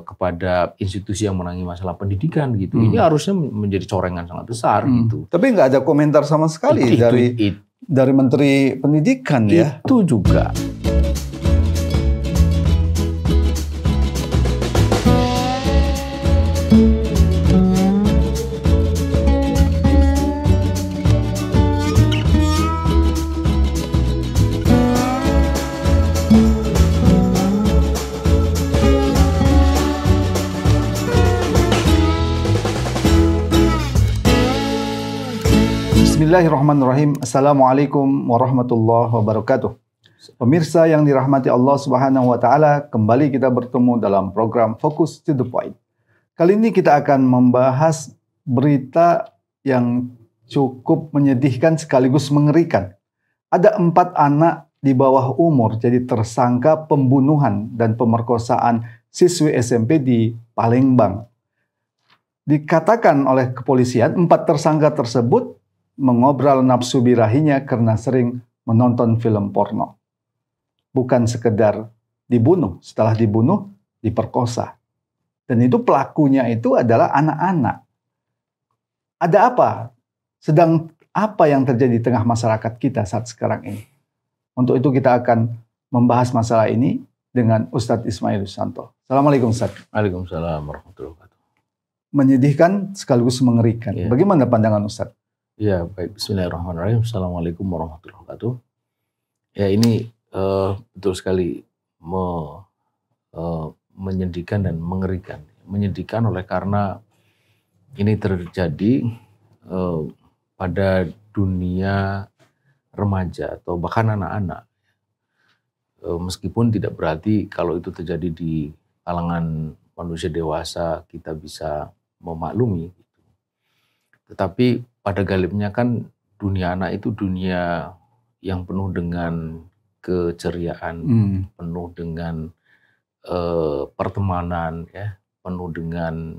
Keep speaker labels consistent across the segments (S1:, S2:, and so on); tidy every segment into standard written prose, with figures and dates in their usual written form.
S1: kepada institusi yang menangani masalah pendidikan gitu. Ini harusnya menjadi corengan sangat besar gitu.
S2: Tapi nggak ada komentar sama sekali dari Menteri Pendidikan ya.
S1: Itu juga.
S2: Bismillahirrahmanirrahim. Assalamualaikum warahmatullahi wabarakatuh. Pemirsa yang dirahmati Allah Subhanahu wa taala, kembali kita bertemu dalam program Focus to the Point. Kali ini kita akan membahas berita yang cukup menyedihkan sekaligus mengerikan. Ada 4 anak di bawah umur jadi tersangka pembunuhan dan pemerkosaan siswi SMP di Palembang. Dikatakan oleh kepolisian, 4 tersangka tersebut mengobral nafsu birahinya karena sering menonton film porno. Bukan sekedar dibunuh, setelah dibunuh diperkosa. Dan itu pelakunya itu adalah anak-anak. Ada apa? Sedang apa yang terjadi di tengah masyarakat kita saat sekarang ini? Untuk itu kita akan membahas masalah ini dengan Ustadz Ismail Susanto. Assalamualaikum Ustadz.
S1: Waalaikumsalam warahmatullahi wabarakatuh.
S2: Menyedihkan sekaligus mengerikan. Bagaimana pandangan Ustadz?
S1: Ya, baik. Bismillahirrahmanirrahim. Assalamualaikum warahmatullahi wabarakatuh. Ya, ini betul sekali menyedihkan dan mengerikan. Menyedihkan oleh karena ini terjadi pada dunia remaja atau bahkan anak-anak. Meskipun tidak berarti kalau itu terjadi di kalangan manusia dewasa kita bisa memaklumi. Tetapi pada galibnya kan dunia anak itu dunia yang penuh dengan keceriaan, penuh dengan pertemanan, ya, penuh dengan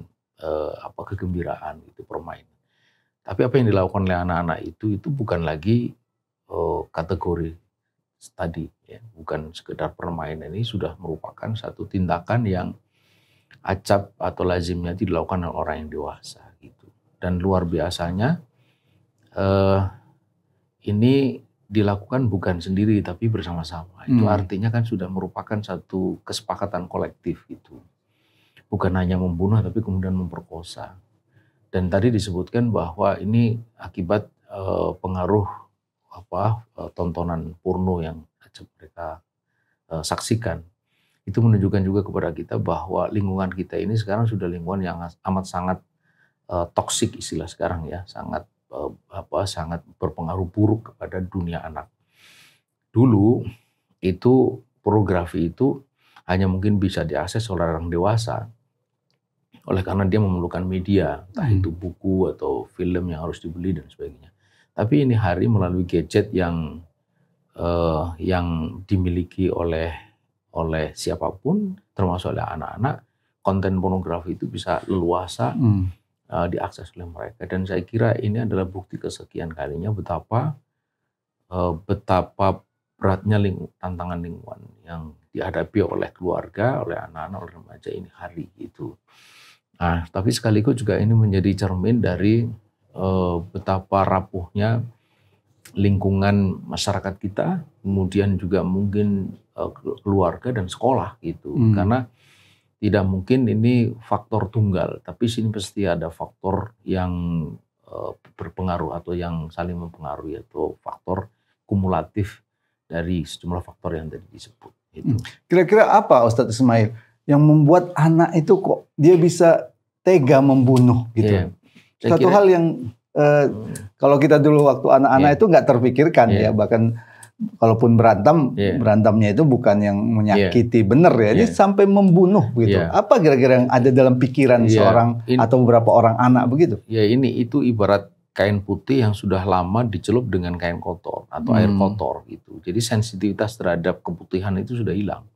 S1: kegembiraan, gitu, permainan. Tapi apa yang dilakukan oleh anak-anak itu bukan lagi kategori tadi, ya, bukan sekedar permainan. Ini sudah merupakan satu tindakan yang acap atau lazimnya dilakukan oleh orang yang dewasa, gitu. Dan luar biasanya ini dilakukan bukan sendiri tapi bersama-sama. Itu artinya kan sudah merupakan satu kesepakatan kolektif gitu. Bukan hanya membunuh tapi kemudian memperkosa. Dan tadi disebutkan bahwa ini akibat pengaruh tontonan porno yang mereka saksikan. Itu menunjukkan juga kepada kita bahwa lingkungan kita ini sekarang sudah lingkungan yang amat sangat toksik, istilah sekarang ya, sangat berpengaruh buruk kepada dunia anak. Dulu itu pornografi itu hanya mungkin bisa diakses oleh orang dewasa, oleh karena dia memerlukan media, entah itu buku atau film yang harus dibeli dan sebagainya. Tapi ini hari melalui gadget yang dimiliki oleh siapapun, termasuk oleh anak-anak, konten pornografi itu bisa leluasa diakses oleh mereka. Dan saya kira ini adalah bukti kesekian kalinya betapa beratnya tantangan lingkungan yang dihadapi oleh keluarga, oleh anak-anak, oleh remaja ini hari itu. Nah, tapi sekaligus juga ini menjadi cermin dari betapa rapuhnya lingkungan masyarakat kita, kemudian juga mungkin keluarga dan sekolah gitu. Karena tidak mungkin ini faktor tunggal, tapi sini pasti ada faktor yang berpengaruh atau yang saling mempengaruhi, atau faktor kumulatif dari sejumlah faktor yang tadi disebut. Gitu.
S2: Kira-kira apa Ustadz Ismail yang membuat anak itu kok dia bisa tega membunuh gitu? Satu hal yang kalau kita dulu waktu anak-anak itu nggak terpikirkan ya, bahkan kalaupun berantamnya itu bukan yang menyakiti bener ya, ini sampai membunuh gitu. Apa kira-kira yang ada dalam pikiran seorang atau beberapa orang anak begitu?
S1: Ya, itu ibarat kain putih yang sudah lama dicelup dengan kain kotor atau air kotor gitu. Jadi sensitivitas terhadap keputihan itu sudah hilang.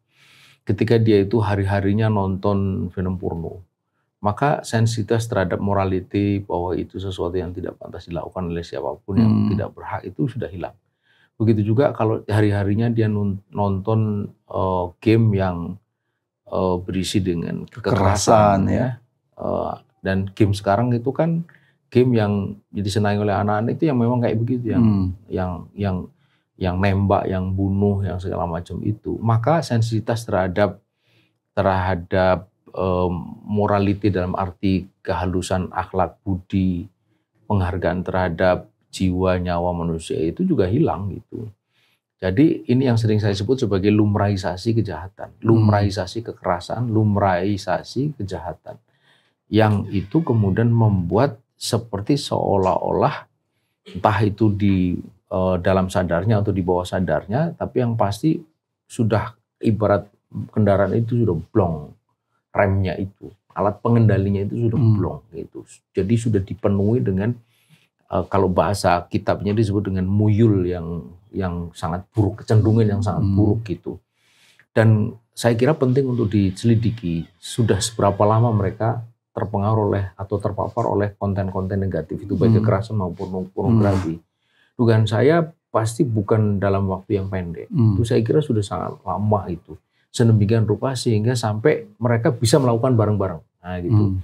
S1: Ketika dia itu hari-harinya nonton film porno, maka sensitivitas terhadap morality bahwa itu sesuatu yang tidak pantas dilakukan oleh siapapun yang tidak berhak itu sudah hilang. Begitu juga kalau hari-harinya dia nonton game yang berisi dengan
S2: Kekerasan,
S1: kekerasan ya. Dan game sekarang itu kan game yang disenangi oleh anak-anak itu yang memang kayak begitu, yang nembak, yang bunuh, yang segala macam itu. Maka sensitivitas terhadap morality dalam arti kehalusan akhlak budi, penghargaan terhadap jiwa nyawa manusia itu juga hilang gitu. Jadi ini yang sering saya sebut sebagai lumrahisasi kejahatan, lumrahisasi kekerasan, lumrahisasi kejahatan. Yang itu kemudian membuat seperti seolah-olah entah itu di dalam sadarnya atau di bawah sadarnya, tapi yang pasti sudah ibarat kendaraan itu sudah blong, remnya itu, alat pengendalinya itu sudah blong gitu. Jadi sudah dipenuhi dengan kalau bahasa kitabnya disebut dengan muyul yang sangat buruk, kecenderungan yang sangat buruk gitu. Dan saya kira penting untuk diselidiki sudah seberapa lama mereka terpengaruh oleh atau terpapar oleh konten-konten negatif itu, baik kekerasan maupun pornografi. Dugaan saya pasti bukan dalam waktu yang pendek. Itu saya kira sudah sangat lama itu. Sedemikian rupa sehingga sampai mereka bisa melakukan bareng-bareng. Nah, gitu.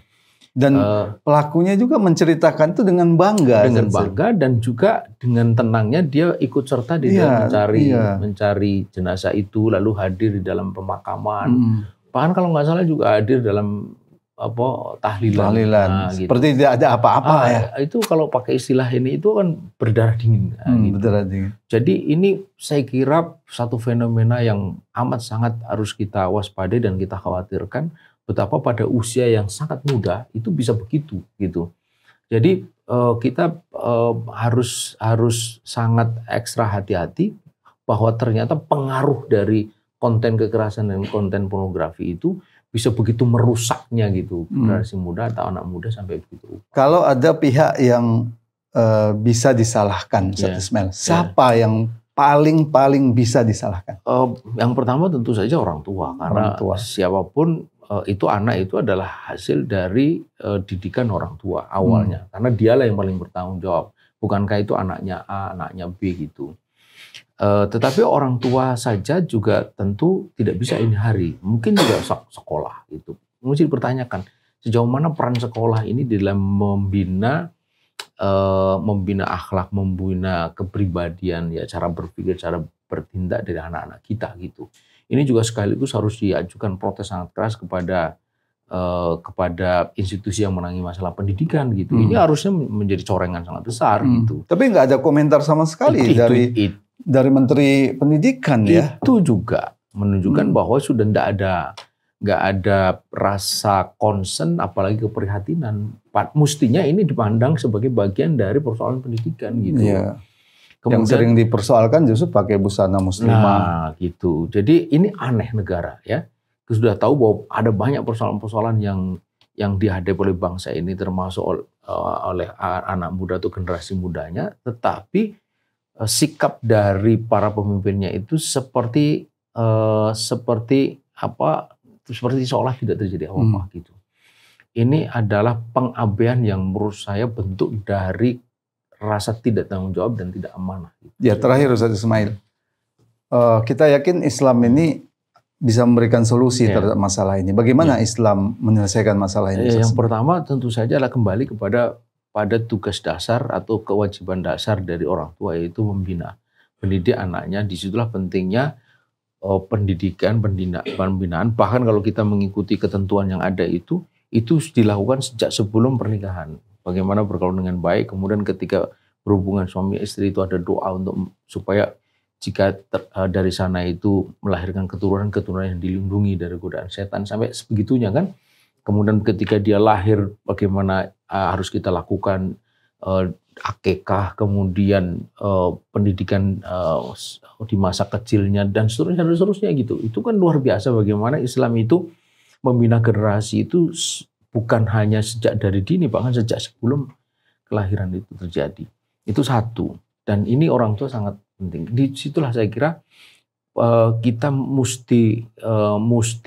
S2: Dan pelakunya juga menceritakan itu dengan bangga.
S1: Dengan bangga dan juga dengan tenangnya dia ikut serta di dalam mencari jenazah itu, lalu hadir di dalam pemakaman. Bahkan kalau nggak salah juga hadir dalam tahlilan.
S2: Nah, gitu. Seperti tidak ada apa-apa ya.
S1: Itu kalau pakai istilah ini itu kan berdarah dingin. Gitu.
S2: Berdarah dingin.
S1: Jadi ini saya kira satu fenomena yang amat sangat harus kita waspadai dan kita khawatirkan. Betapa pada usia yang sangat muda itu bisa begitu gitu. Jadi kita harus sangat ekstra hati-hati bahwa ternyata pengaruh dari konten kekerasan dan konten pornografi itu bisa begitu merusaknya gitu generasi muda atau anak muda sampai begitu.
S2: Kalau ada pihak yang bisa disalahkan, Ismail, siapa yang paling bisa disalahkan?
S1: Yang pertama tentu saja orang tua, karena siapapun itu anak itu adalah hasil dari didikan orang tua awalnya, karena dialah yang paling bertanggung jawab. Bukankah itu anaknya A, anaknya B gitu. Tetapi orang tua saja juga tentu tidak bisa ini hari. Mungkin juga sekolah gitu. Mesti dipertanyakan sejauh mana peran sekolah ini dalam membina akhlak, membina kepribadian, ya cara berpikir, cara bertindak dari anak-anak kita gitu. Ini juga sekaligus harus diajukan protes sangat keras kepada institusi yang menangani masalah pendidikan gitu. Ini harusnya menjadi corengan sangat besar gitu.
S2: Tapi nggak ada komentar sama sekali dari Menteri Pendidikan ya.
S1: Itu juga menunjukkan bahwa sudah nggak ada rasa concern, apalagi keprihatinan. Mestinya ini dipandang sebagai bagian dari persoalan pendidikan gitu.
S2: Iya. Kemudian, yang sering dipersoalkan justru pakai busana muslimah.
S1: Nah, gitu. Jadi ini aneh negara ya. Kita sudah tahu bahwa ada banyak persoalan-persoalan yang dihadapi oleh bangsa ini, termasuk oleh anak muda atau generasi mudanya. Tetapi sikap dari para pemimpinnya itu seperti seolah tidak terjadi apa-apa gitu. Ini adalah pengabaian yang menurut saya bentuk dari rasa tidak tanggung jawab dan tidak amanah.
S2: Ya, terakhir Ustaz Ismail, kita yakin Islam ini bisa memberikan solusi terhadap masalah ini. Bagaimana Islam menyelesaikan masalah ini?
S1: Yang pertama tentu saja adalah kembali pada tugas dasar atau kewajiban dasar dari orang tua, yaitu mendidik anaknya. Disitulah pentingnya pendidikan, pembinaan. Bahkan kalau kita mengikuti ketentuan yang ada itu dilakukan sejak sebelum pernikahan. Bagaimana bergaul dengan baik, kemudian ketika berhubungan suami istri itu ada doa supaya jika dari sana itu melahirkan keturunan yang dilindungi dari godaan setan sampai sebegitunya kan. Kemudian ketika dia lahir bagaimana harus kita lakukan akikah, kemudian pendidikan di masa kecilnya dan seterusnya gitu. Itu kan luar biasa bagaimana Islam itu membina generasi itu bukan hanya sejak dari dini, bahkan sejak sebelum kelahiran itu terjadi. Itu satu. Dan ini orang tua sangat penting. Di situlah saya kira kita mesti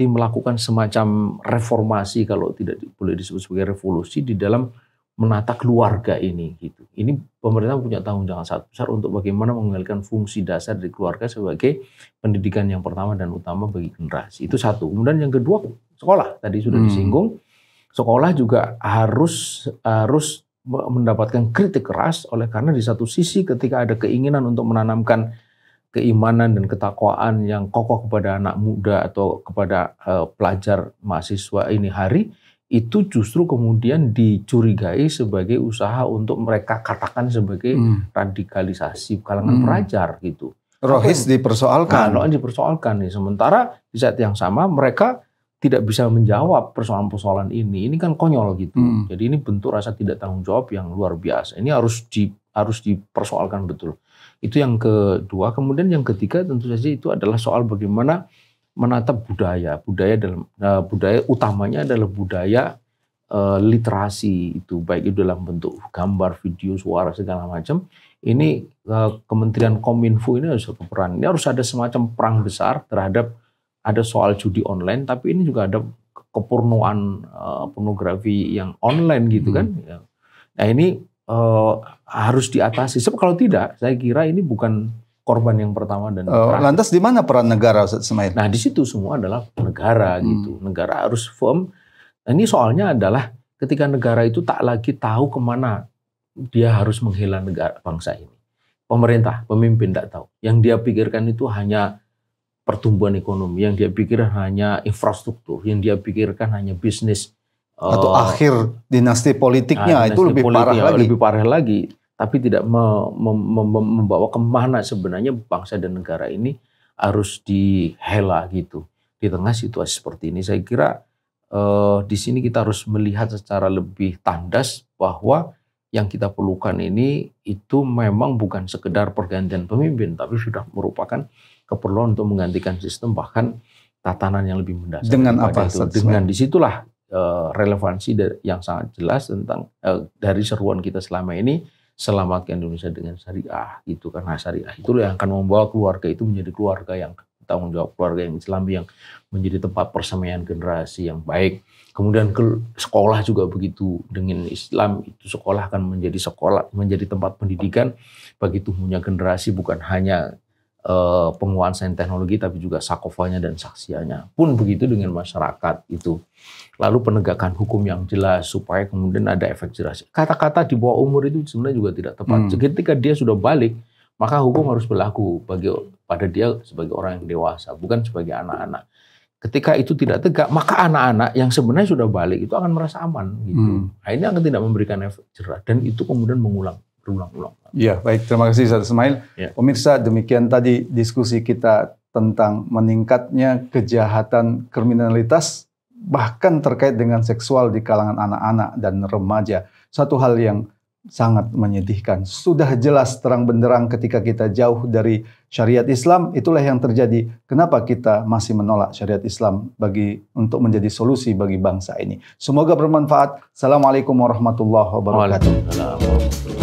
S1: melakukan semacam reformasi, kalau tidak boleh disebut sebagai revolusi, di dalam menata keluarga ini gitu. Ini pemerintah punya tanggung jawab sangat besar untuk bagaimana mengendalikan fungsi dasar dari keluarga sebagai pendidikan yang pertama dan utama bagi generasi. Itu satu. Kemudian yang kedua, sekolah tadi sudah disinggung. Sekolah juga harus mendapatkan kritik keras oleh karena di satu sisi ketika ada keinginan untuk menanamkan keimanan dan ketakwaan yang kokoh kepada anak muda atau kepada pelajar mahasiswa ini hari, itu justru kemudian dicurigai sebagai usaha untuk mereka katakan sebagai radikalisasi kalangan pelajar gitu.
S2: Rohis dipersoalkan.
S1: Nah, dipersoalkan nih. Sementara di saat yang sama mereka tidak bisa menjawab persoalan-persoalan ini. Ini kan konyol gitu. Jadi ini bentuk rasa tidak tanggung jawab yang luar biasa. Ini harus dipersoalkan betul. Itu yang kedua. Kemudian yang ketiga tentu saja itu adalah soal bagaimana menata budaya. Budaya utamanya adalah budaya literasi itu, baik itu dalam bentuk gambar, video, suara segala macam. Ini Kementerian Kominfo ini harus berperan. Ini harus ada semacam perang besar terhadap ada soal judi online, tapi ini juga ada kepornoan pornografi yang online gitu kan. Nah ini harus diatasi. Sebab kalau tidak, saya kira ini bukan korban yang pertama dan terakhir.
S2: Lantas di mana peran negara, Ustaz Ismail?
S1: Nah di situ semua adalah negara gitu. Negara harus firm. Nah, ini soalnya adalah ketika negara itu tak lagi tahu kemana dia harus menghela negara bangsa ini. Pemerintah, pemimpin tidak tahu. Yang dia pikirkan itu hanya pertumbuhan ekonomi, yang dia pikirkan hanya infrastruktur, yang dia pikirkan hanya bisnis.
S2: Atau akhir dinasti politiknya, itu lebih
S1: parah lagi. Tapi tidak membawa kemana sebenarnya bangsa dan negara ini harus dihela gitu. Di tengah situasi seperti ini, saya kira di sini kita harus melihat secara lebih tandas bahwa yang kita perlukan ini itu memang bukan sekedar pergantian pemimpin, tapi sudah merupakan keperluan untuk menggantikan sistem, bahkan tatanan yang lebih mendasar.
S2: Dengan apa?
S1: Itu. Dengan disitulah relevansi yang sangat jelas tentang dari seruan kita selama ini, selamatkan Indonesia dengan syariah. Gitu, karena syariah itulah yang akan membawa keluarga itu menjadi keluarga yang tanggung jawab, keluarga yang Islam yang menjadi tempat persemaian generasi yang baik. Kemudian ke sekolah juga begitu, dengan Islam itu sekolah akan menjadi tempat pendidikan bagi tumbuhnya generasi, bukan hanya penguasaan teknologi tapi juga sakofanya dan saksianya. Pun begitu dengan masyarakat itu. Lalu penegakan hukum yang jelas supaya kemudian ada efek jerah. Kata-kata di bawah umur itu sebenarnya juga tidak tepat. Ketika dia sudah balik, maka hukum harus berlaku pada dia sebagai orang yang dewasa, bukan sebagai anak-anak. Ketika itu tidak tegak, maka anak-anak yang sebenarnya sudah balik itu akan merasa aman gitu. Nah, ini akan tidak memberikan efek jerah dan itu kemudian berulang-ulang.
S2: Ya, baik. Terima kasih Ustaz Ismail.
S1: Ya.
S2: Pemirsa, demikian tadi diskusi kita tentang meningkatnya kejahatan kriminalitas bahkan terkait dengan seksual di kalangan anak-anak dan remaja. Satu hal yang sangat menyedihkan. Sudah jelas terang benderang ketika kita jauh dari syariat Islam, itulah yang terjadi. Kenapa kita masih menolak syariat Islam untuk menjadi solusi bagi bangsa ini? Semoga bermanfaat. Assalamualaikum warahmatullahi wabarakatuh.
S1: Waalaikumsalam.